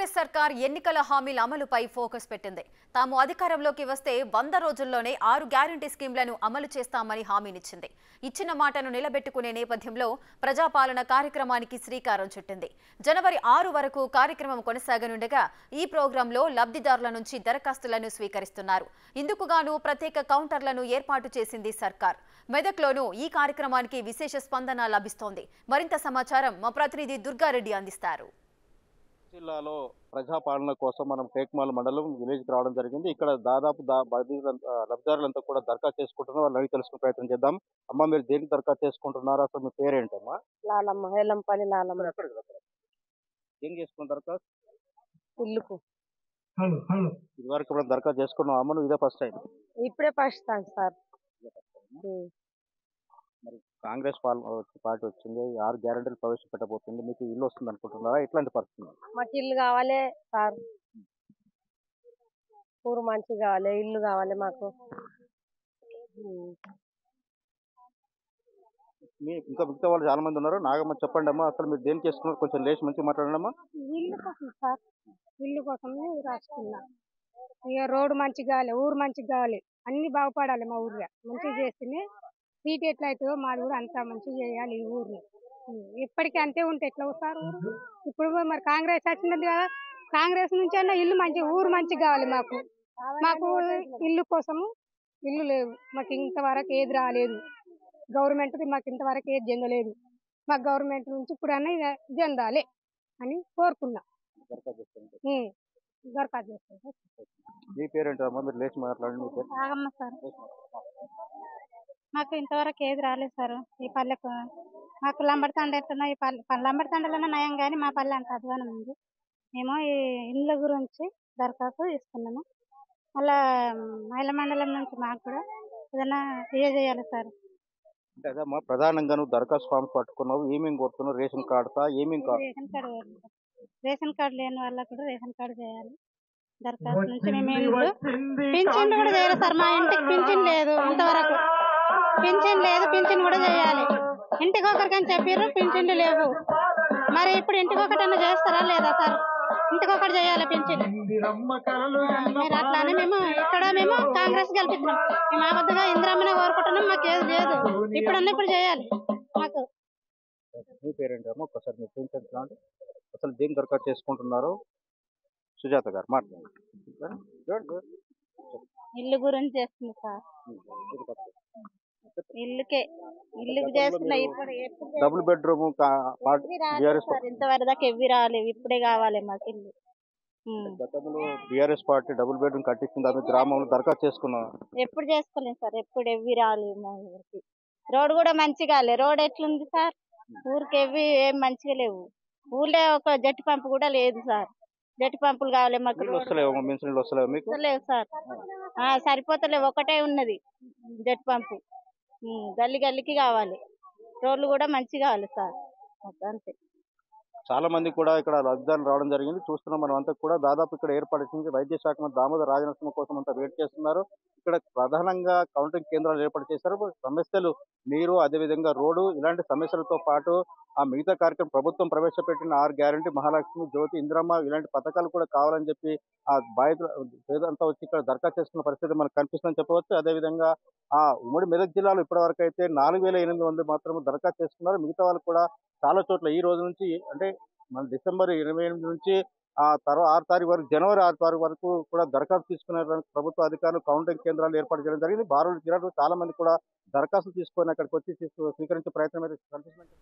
కాంగ్రెస్ సర్కార్ ఎన్నికల హామీల అమలుపై ఫోకస్ పెట్టింది. తాము అధికారంలోకి వస్తే 100 రోజుల్లోనే 6 గ్యారంటీ స్కీమ్లను అమలు చేస్తామని హామీనిచ్చింది. ఇచ్చిన మాటను నిలబెట్టుకునే నేపథ్యంలో ప్రజాపాలన కార్యక్రమానికి శ్రీకారం చుట్టింది. జనవరి 6 వరకు కార్యక్రమం కొనసాగనుండగా ఈ ప్రోగ్రాంలో లబ్ధిదారుల నుంచి దరఖాస్తులను స్వీకరిస్తున్నారు. ఇందుకుగాను ప్రత్యేక కౌంటర్లను ఏర్పాటు చేసింది సర్కార్. మెదక్లోనూ ఈ కార్యక్రమానికి విశేష స్పందన లభిస్తోంది. మరింత సమాచారం మా ప్రతినిధి దుర్గారెడ్డి అందిస్తారు. జిల్లాలో ప్రజాపాలన కోసం మనం టేక్మాల్ మండలం విలేజ్కి రావడం జరిగింది. ఇక్కడ దాదాపు లబ్ధిదారులంతా కూడా దరఖాస్తు చేసుకుంటున్నారు. వాళ్ళని అడిగి తెలుసుకునే ప్రయత్నం చేద్దాం. అమ్మ, మీరు దేనికి దరఖాస్తు చేసుకుంటున్నారు? అసలు మీ పేరేంటమ్మా? లాలమ్మ, హేలంపల్లి లాలమ్మ. ఏం చేసుకున్న దరఖాస్తు? ఇల్లుకు ఇది వరకు ఇప్పుడు దరఖాస్తు చేసుకున్నాం అమ్మ? నువ్వు ఇదే ఫస్ట్ టైం? ఇప్పుడే ఫస్ట్ టైం సార్. మరి కాంగ్రెస్ పార్టీ వచ్చింది, 6 గ్యారెంటీలు ప్రవేశపెట్టబోతుంది. మీకు ఇల్లు వస్తుంది అనుకుంటున్నారా? ఎట్లాంటి పరిస్థితి? మాకు ఇల్లు కావాలి సార్, ఊరు మంచి కావాలి, ఇల్లు కావాలి మాకు. ఇంకా మిగతా వాళ్ళు చాలా మంది ఉన్నారు. నాగమ్మ, చెప్పండి అమ్మా, అసలు మీరు దేనికి చేసుకున్నారు? కొంచెం లేచి మంచిగా మాట్లాడండి అమ్మా. ఇల్లు కోసం సార్, ఇల్లు కోసం రాసుకున్నా. ఇక రోడ్డు మంచిగా కావాలి, ఊరు మంచిగా కావాలి, అన్ని బాగుపడాలి. మా ఊరిగా మంచిగా చేస్తేనే సీట్ ఎట్లా అవుతుందో మాది కూడా అంతా మంచిగా చేయాలి. ఈ ఊరిని ఎప్పటికీ అంతే ఉంటే ఎట్లా సార్ ఊరు? ఇప్పుడు మరి కాంగ్రెస్ వచ్చినది కదా, కాంగ్రెస్ నుంచి అన్న ఇల్లు మంచిగా, ఊరు మంచిగా కావాలి మాకు. మాకు ఇల్లు కోసము ఇల్లు లేవు మాకు, ఇంతవరకు ఏది రాలేదు. గవర్నమెంట్ మాకు ఇంతవరకు ఏది చెందలేదు. మాకు గవర్నమెంట్ నుంచి ఇప్పుడు అన్న ఇక చెందాలి అని కోరుకున్నా. దరఖాస్తు చేస్తాం. మీ పేరేంటమ్మా? మీరు లేచి మాట్లాడండి. ఆగమ్మ సార్. మాకు ఇంతవరకు ఏది రాలేదు సార్. ఈ పల్లెకు మాకు లంబడి తండ ఎట్లున్నా, ఈ లంబడి తండలోనే నయం కానీ మా పల్లె అంత అధ్వానం ఉంది. మేము ఈ ఇళ్ళ గురించి దరఖాస్తు ఇస్తున్నాము. మళ్ళా మహిళా మండలం నుంచి మాకు కూడా ఏదైనా చేయాలి సార్. అంటే అదమ్మా, ప్రధానంగా నువ్వు దరఖాస్తు ఫామ్స్ పట్టుకున్నావు, ఏమేమి కోరుతున్నావు? రేషన్ కార్డుతా? ఏమేమి కార్డు? రేషన్ కార్డు లేని వాళ్ళకు కూడా రేషన్ కార్డు చేయాలి. దరఖాస్తు నుంచి మేము పింఛన్లు కూడా చేయాలి సార్. మా ఇంటికి పింఛన్ లేదు, ఇంతవరకు పింఛన్ లేదు. పింఛన్ కూడా చేయాలి. ఇంటికి ఒకరికని చెప్పారు, పింఛన్లు లేవు. మరి ఇప్పుడు ఇంటికి ఒకటన్నా చేస్తారా లేదా సార్? ఇంటికి ఒకటి చేయాలి పింఛన్. మీరు అట్లానే మేము ఇక్కడ మేము కాంగ్రెస్ గెలిపిస్తున్నాం. మేము ఆ కొద్దిగా ఇందిరమ్మనే కోరుకుంటున్నాం. మాకు ఏది లేదు. ఇప్పుడన్నా ఇప్పుడు చేయాలి మాకు. మీ పేరేంటమ్మా? ఒక్కసారి మీరు చూపించండి. అసలు దేని దరఖాస్తు చేసుకుంటున్నారు? సుజాత గారు మాట్లాడండి. ఇల్లు గురించి చేస్తుంది సార్. ఇల్లుకి చేస్తున్నా. ఇప్పుడు డబుల్ బెడ్రూమ్ ఇంతవరకు దాకా ఎవ్వి రాలేవు. ఇప్పుడే కావాలి మాకు ఇల్లు. గతంలో బీఆర్ఎస్ పార్టీ డబుల్ బెడ్రూమ్ కట్టించింది. ఆమె గ్రామంలో దరఖాస్తు చేసుకున్నాం. ఎప్పుడు చేసుకోలేదు సార్. ఎప్పుడు ఎవ్వి రాలేదు మా ఊరికి. రోడ్ కూడా మంచిగా రోడ్ ఎట్లుంది సార్? ఊరికి ఎవ్వి ఏం మంచిగా లేవు. ఊళ్ళో ఒక జట్టి పంపు కూడా లేదు సార్. జట్టి పంపులు కావాలి మాకు. లేవు సార్, సరిపోతలేవు. ఒకటే ఉన్నది జట్టి పంపు. గల్లి గల్లికి కావాలి. రోడ్లు కూడా మంచిగా కావాలి సార్. అంతే. చాలా మంది కూడా ఇక్కడ లబ్ధిదారులు రావడం జరిగింది. చూస్తున్నాం మనం అంతా కూడా. దాదాపు ఇక్కడ ఏర్పాటు చేసింది వైద్య శాఖ మంత్రి దామోదర రాజనరసింహ కోసం అంతా వెయిట్ చేస్తున్నారు. ఇక్కడ ప్రధానంగా కౌంటింగ్ కేంద్రాలు ఏర్పాటు చేశారు. సమస్యలు నీరు, అదేవిధంగా రోడ్డు, ఇలాంటి సమస్యలతో పాటు ఆ మిగతా కార్యక్రమం ప్రభుత్వం ప్రవేశపెట్టిన 6 గ్యారెంటీ, మహాలక్ష్మి, జ్యోతి, ఇందిరమ్మ ఇలాంటి పథకాలు కూడా కావాలని చెప్పి ఆ బాధితులు పేదంతా వచ్చి ఇక్కడ దరఖాస్తు చేసుకున్న పరిస్థితి మనకు కనిపిస్తుందని చెప్పవచ్చు. అదేవిధంగా ఆ ఉమ్మడి మెదక్ జిల్లాలో ఇప్పటివరకు అయితే 4,800 మాత్రం దరఖాస్తు చేసుకున్నారు. మిగతా వాళ్ళు కూడా చాలా చోట్ల ఈ రోజు నుంచి, అంటే మన డిసెంబర్ 28 నుంచి ఆ తర్వాత 6 తారీఖు వరకు, జనవరి 6 తారీఖు వరకు కూడా దరఖాస్తు తీసుకునే ప్రభుత్వ అధికారులు కౌంటింగ్ కేంద్రాలు ఏర్పాటు చేయడం జరిగింది. బారులు చాలా మంది కూడా దరఖాస్తులు తీసుకొని అక్కడికి వచ్చి స్వీకరించే ప్రయత్నం అయితే కనిపిస్తుంది.